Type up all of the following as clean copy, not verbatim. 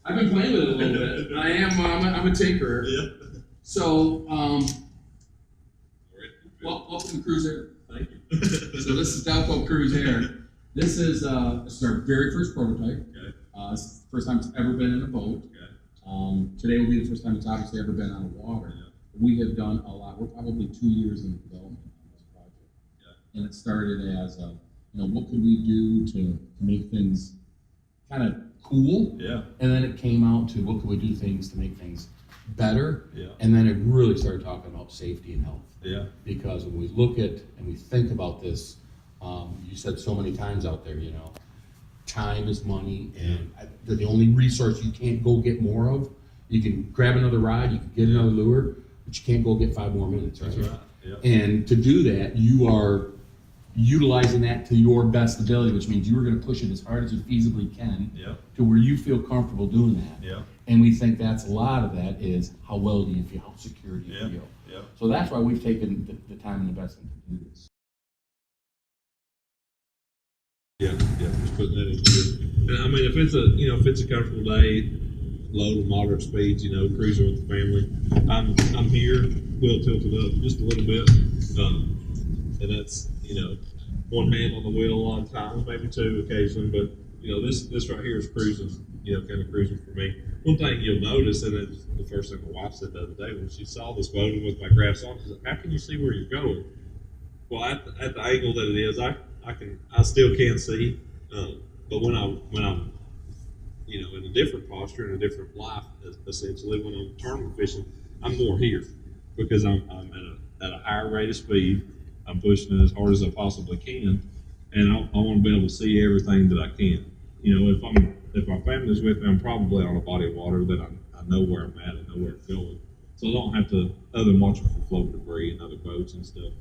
I've been playing with it a little bit. I'm a tinkerer. Yeah. So, welcome to CruiseAir. Thank you. So this is Dowco CruiseAir. This is our very first prototype. Okay. It's the first time it's ever been in a boat. Okay. Today will be the first time it's obviously ever been on the water. Yeah. We have done a lot. We're probably 2 years in development on this project. Yeah. And it started as, what could we do to make things kind of cool? Yeah. And then it came out to what could we do things to make things better? Yeah. And then it really started talking about safety and health. Yeah. Because when we look at and we think about this, you said so many times out there, time is money, and they're the only resource you can't go get more of. You can grab another rod, you can get another lure, but you can't go get 5 more minutes, right? That's right. Yeah. And to do that, you are utilizing that to your best ability, which means you are going to push it as hard as you feasibly can to where you feel comfortable doing that. Yeah. And we think that's a lot of that is how well do you feel, how secure do you feel. Yeah. So that's why we've taken the time and investment to do this. Yeah, just putting that in here. And I mean, if it's a comfortable day, low to moderate speeds, cruising with the family, I'm here, wheel tilted up just a little bit, and that's one hand on the wheel a lot of times, maybe 2 occasionally, but this right here is cruising, kind of cruising for me. One thing you'll notice, and it's the first thing my wife said the other day when she saw this boat and with my graphs on, she said, "How can you see where you're going?" Well, at the angle that it is, I still can see, but when I'm in a different posture, in a different life, essentially when I'm tournament fishing, I'm more here because I'm at a higher rate of speed. I'm pushing it as hard as I possibly can, and I want to be able to see everything that I can. If my family's with me, I'm probably on a body of water that I know where I'm at and know where it's going, so I don't have to, other than watching for float debris and other boats and stuff.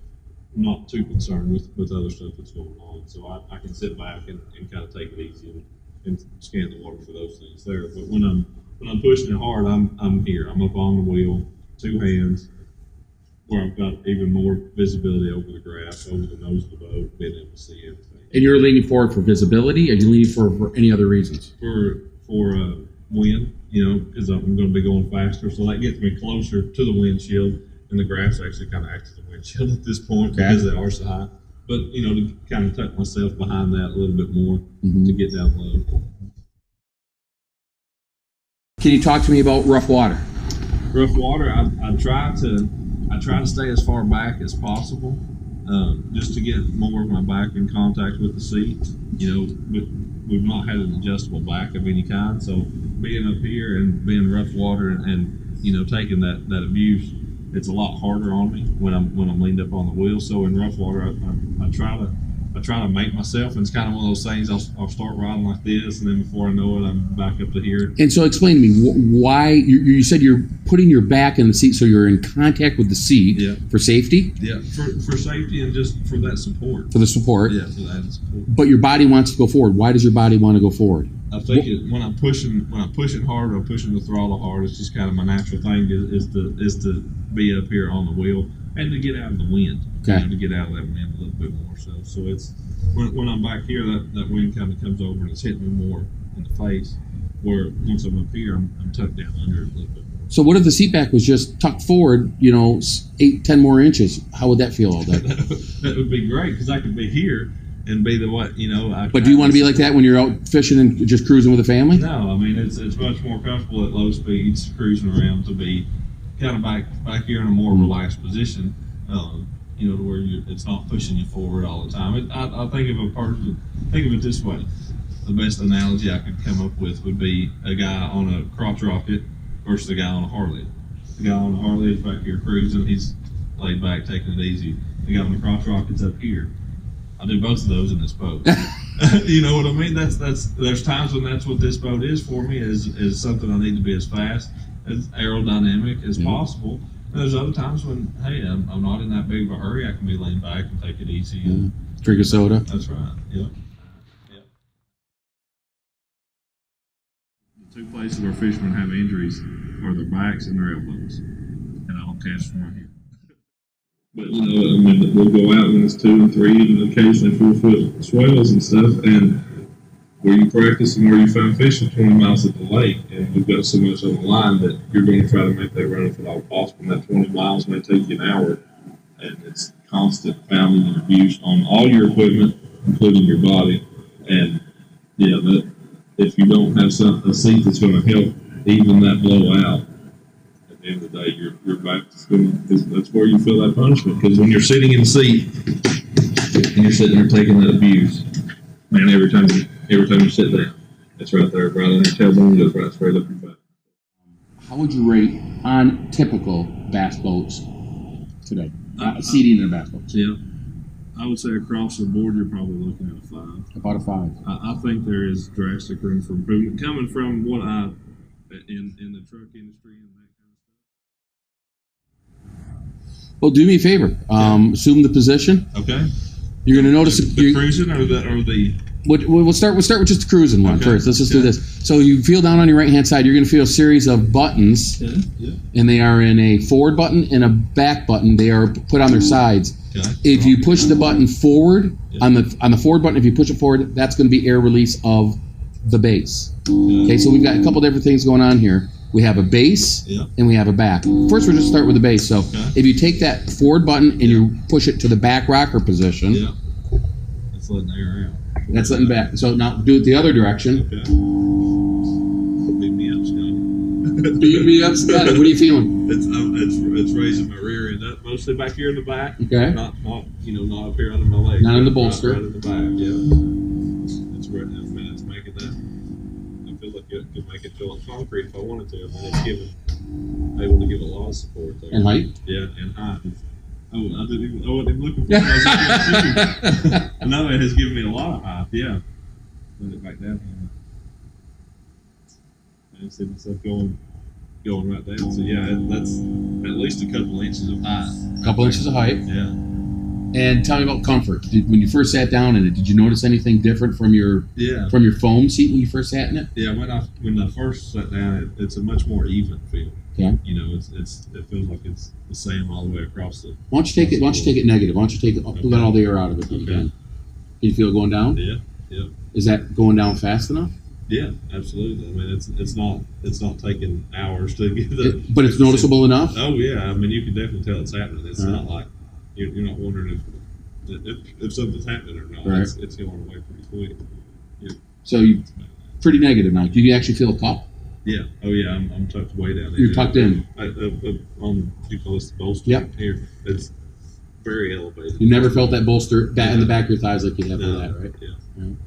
I'm not too concerned with other stuff that's going on, so I can sit back and kind of take it easy and scan the water for those things there. But when I'm pushing it hard, I'm here. I'm up on the wheel, 2 hands, where I've got even more visibility over the graph, over the nose of the boat, being able to see everything. And you're leaning forward for visibility, or you leaning for any other reasons? For wind, because I'm going to be going faster, so that gets me closer to the windshield. And the graphs actually kind of act as a windshield at this point because they are so high. But, to kind of tuck myself behind that a little bit more to get down low. Can you talk to me about rough water? Rough water, I try to stay as far back as possible, just to get more of my back in contact with the seat. We've not had an adjustable back of any kind, so being up here and being rough water and taking that abuse, it's a lot harder on me when I'm leaned up on the wheel. So in rough water, I try to make myself, and it's kind of one of those things. I'll start riding like this, and then before I know it, I'm back up to here. And so, explain to me why you said you're putting your back in the seat, so you're in contact with the seat for safety. Yeah, for safety and just for that support. For the support. Yeah, for that support. But your body wants to go forward. Why does your body want to go forward? I think when I'm pushing hard or pushing the throttle hard, it's just kind of my natural thing is to be up here on the wheel and to get out of the wind. Okay. To get out of that wind a little bit more. So it's when I'm back here, that wind kind of comes over and it's hitting me more in the face. Where once I'm up here, I'm tucked down under it a little bit more. So what if the seat back was just tucked forward, 8-10 more inches? How would that feel all day? That would be great because I could be here and be the what But do you want to be like that when you're out fishing and just cruising with a family? No, I mean it's much more comfortable at low speeds cruising around to be kind of back here in a more relaxed position, to where it's not pushing you forward all the time. I think of it this way: the best analogy I could come up with would be a guy on a crotch rocket versus a guy on a Harley. The guy on the Harley is back here cruising; he's laid back, taking it easy. The guy on the crotch rocket's up here. I do both of those in this boat. You know what I mean? There's times when that's what this boat is for me, is something I need to be as fast, as aerodynamic as possible. And there's other times when, hey, I'm not in that big of a hurry. I can be leaned back and take it easy. And drink a soda. That's right. Yeah. The 2 places where fishermen have injuries are their backs and their elbows. And I don't catch from right here. But we'll go out when it's 2 and 3 and occasionally 4 foot swells and stuff, and where you practice and where you find fishing 20 miles at the lake, and we've got so much on the line that you're going to try to make that run if at all possible. And that 20 miles may take you an hour, and it's constant pounding and abuse on all your equipment, including your body. And that if you don't have a seat that's going to help even that blow out, at the end of the day, your back is going to, that's where you feel that punishment. Because when you're sitting in the seat and you're sitting there taking that abuse, man, every time you sit down, it's right there, right on your tailbone, goes right straight up your back. How would you rate on typical bass boats today? Seating in bass boats. Yeah, I would say across the board, you're probably looking at a 5. About a 5. I think there is drastic room for improvement coming from what in the truck industry and that kind of stuff. Well, do me a favor. Assume the position. Okay. You're going to notice the cruising or the. We'll start with just the cruising one first. Let's just do this. So you feel down on your right hand side. You're going to feel a series of buttons, and they are in a forward button and a back button. They are put on their sides. Okay. If you push the button forward on the forward button, if you push it forward, that's going to be air release of the base. Okay. So we've got a couple different things going on here. We have a base and we have a back. First, we'll just start with the base. So if you take that forward button and you push it to the back rocker position, that's letting the air out. That's letting back. So now do it the other direction. Okay. Beat me up, Scotty. Beat me up, Scotty. What are you feeling? It's raising my rear end up, mostly back here in the back. Okay. Not up here under my leg. Not in the bolster. Right in the back. Yeah. It's right now. Man, it's making that. I feel like it could make it feel like concrete if I wanted to. I mean, it's able to give a lot of support there. And height. Yeah, and height. I wasn't even looking for it. No, it has given me a lot of height. Yeah. Put it back down. I see myself going right down. So yeah, that's at least a couple inches of height. A couple inches of height. Yeah. And tell me about comfort. When you first sat down in it, did you notice anything different from your foam seat when you first sat in it? Yeah, when I first sat down, it's a much more even feel. Okay. It feels like it's the same all the way across the. Why don't you take it negative? Why don't you let all the air out of it? Okay. Can you feel it going down? Yeah. Yeah. Is that going down fast enough? Yeah, absolutely. I mean, it's not taking hours to get the. But it's noticeable enough. Oh yeah, I mean, you can definitely tell it's happening. It's not like you're not wondering if something's happening or not. Right. It's going away pretty quick. Yeah. So you pretty negative now. Do you actually feel a cup? Yeah. Oh yeah. I'm tucked way down. You're tucked in. On you call this the bolster. Yep. Here, it's very elevated. You never felt that bolster in the back of your thighs like you have for that, right? Yeah.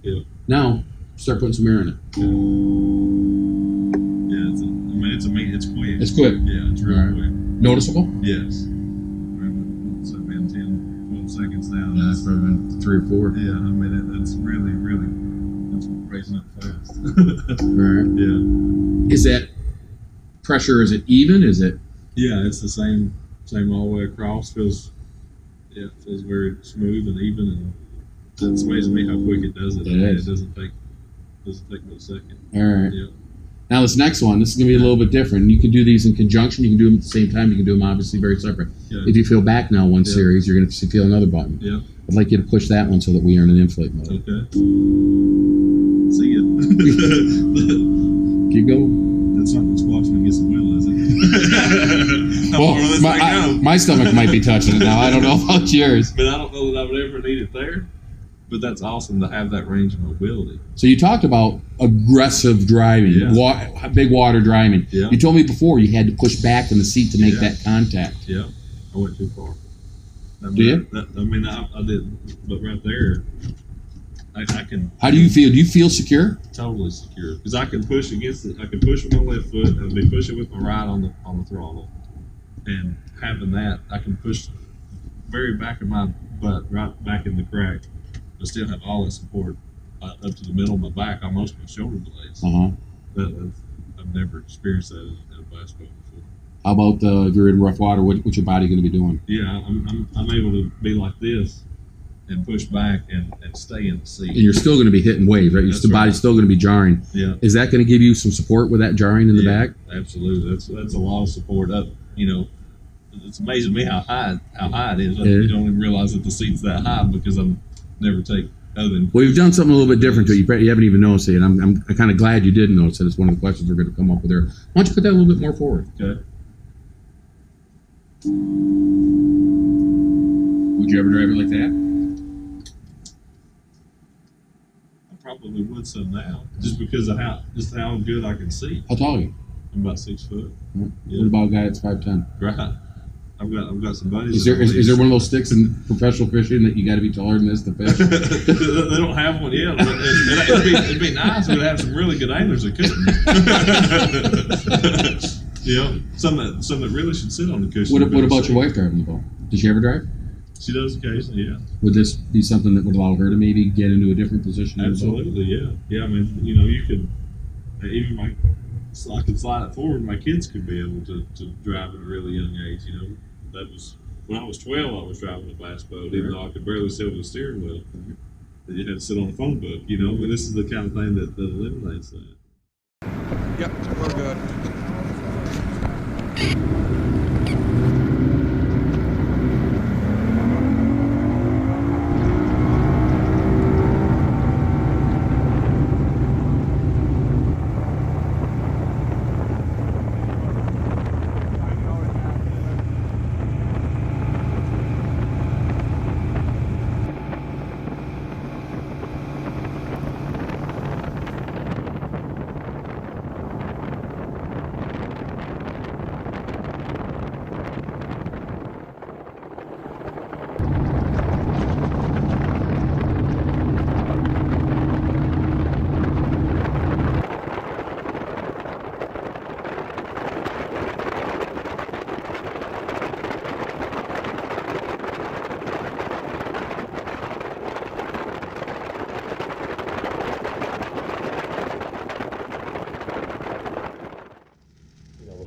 Yeah. Now start putting some air in it. Yeah. It's quick. It's quick. Yeah. It's real quick. Noticeable? Yes. So been 10, 12 seconds down. Yeah, it's probably been 3 or 4. Yeah. I mean, it's really, it's raising up fast. Right. Yeah. Is that pressure? Is it even? Is it? Yeah, it's the same all the way across. Feels very smooth and even, and it's amazing me how quick it does it. It doesn't take but a second. All right. Yeah. Now this next one, this is going to be a little bit different. You can do these in conjunction. You can do them at the same time. You can do them obviously very separate. Yeah. If you feel back now one series, you're going to feel another button. Yeah. I'd like you to push that one so that we are in an inflate mode. Okay. See it. Keep going. That's not what's squashing against the wheel, is it? Well, my stomach might be touching it now. I don't know about yours. But I don't know that I would ever need it there. But that's awesome to have that range of mobility. So you talked about aggressive driving, big water driving. Yeah. You told me before you had to push back in the seat to make that contact. Yeah, I went too far. Did you? I did, but right there, I can. How do you feel? Do you feel secure? Totally secure, because I can push against it. I can push with my left foot, and I'll be pushing with my right on the throttle, and having that, I can push very back of my butt, right back in the crack. I still have all that support up to the middle of my back, almost my shoulder blades. I've never experienced that in a bass boat before. How about if you're in rough water? What's your body going to be doing? Yeah, I'm able to be like this and push back and stay in the seat. And you're still going to be hitting waves, right? Your body's still going to be jarring. Yeah. Is that going to give you some support with that jarring in the back? Absolutely. That's a lot of support. It's amazing to me how high it is. You don't even realize that the seat's that high because I'm never take other than Well, you've done something a little bit different to it. You haven't even noticed it. I'm kind of glad you didn't notice it. It's one of the questions we're going to come up with there. Why don't you put that a little bit more forward? okay. Would you ever drive it like that? I probably would some now, just because of how good I can see. How tall are you? I'm about 6 foot. What about a guy that's 5'10"? Right. I've got some buddies. Is there one of those sticks in professional fishing that you got to be taller than this to fish? They don't have one yet. It'd be nice if we have some really good anglers that could. You know, some that really should sit on the cushion. What about your wife driving the boat? Does she ever drive? She does occasionally, yeah. Would this be something that would allow her to maybe get into a different position? Absolutely, yeah. Yeah, I mean, you know, you could even I could slide it forward. My kids could be able to drive at a really young age. You know, that was when I was 12. I was driving a glass boat, even though I could barely sit with a steering wheel. You had to sit on a phone book. You know, and this is the kind of thing that eliminates that. Yep, we're good.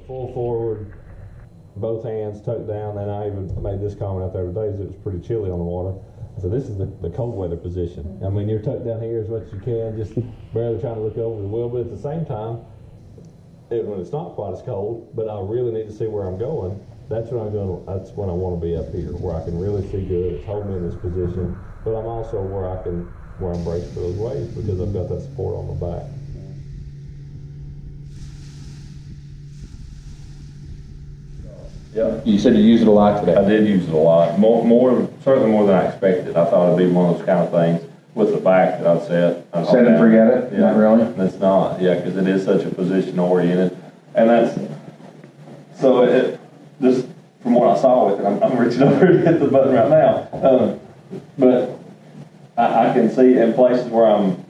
Full forward, both hands tucked down, and I even made this comment out there today, is it was pretty chilly on the water. So this is the cold weather position. I mean, you're tucked down here as much as you can, just barely trying to look over the wheel, but at the same time, when it's not quite as cold, but I really need to see where I'm going, that's when I want to be up here, where I can really see good. It's holding me in this position, but I'm also where I'm braced for those waves because I've got that support on my back. Yeah. You said you used it a lot today. I did use it a lot, certainly more than I expected. I thought it'd be one of those kind of things with the back that I'd set. Set and forget it? Yeah. Not really? It's not, yeah, because it is such a position oriented. And just from what I saw with it, I'm reaching over to hit the button right now. But I can see in places where I'm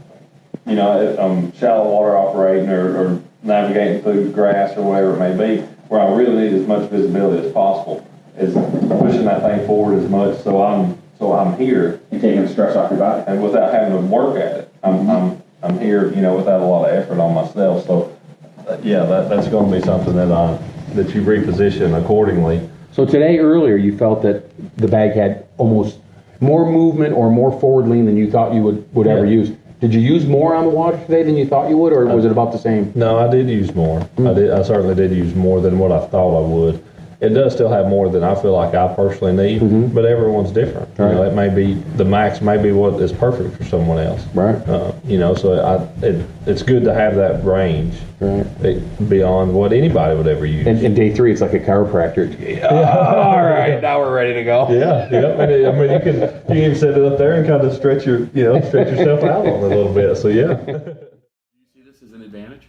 shallow water operating or navigating through grass or whatever it may be, where I really need as much visibility as possible, is pushing that thing forward as much so I'm here. You're taking the stress off your body. And without having to work at it. I'm here, without a lot of effort on myself. So that's going to be something that you reposition accordingly. So today, earlier, you felt that the bag had almost more movement or more forward lean than you thought you would ever use. Did you use more on the water today than you thought you would, or was it about the same? No, I did use more. I certainly did use more than what I thought I would. It does still have more than I feel like I personally need, but everyone's different. Right. It may be the max, may be what is perfect for someone else. Right. So it's good to have that range, Right. Beyond what anybody would ever use. And day 3, it's like a chiropractor. All right, now we're ready to go. Yeah. I mean, you can even set it up there and kind of stretch yourself out on it a little bit. So yeah. Do you see this as an advantage?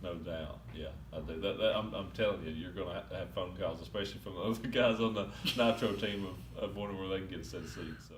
No doubt, yeah, I do. I'm telling you, you're going to have phone calls, especially from the other guys on the Nitro team of wondering where they can get a set of seats. So.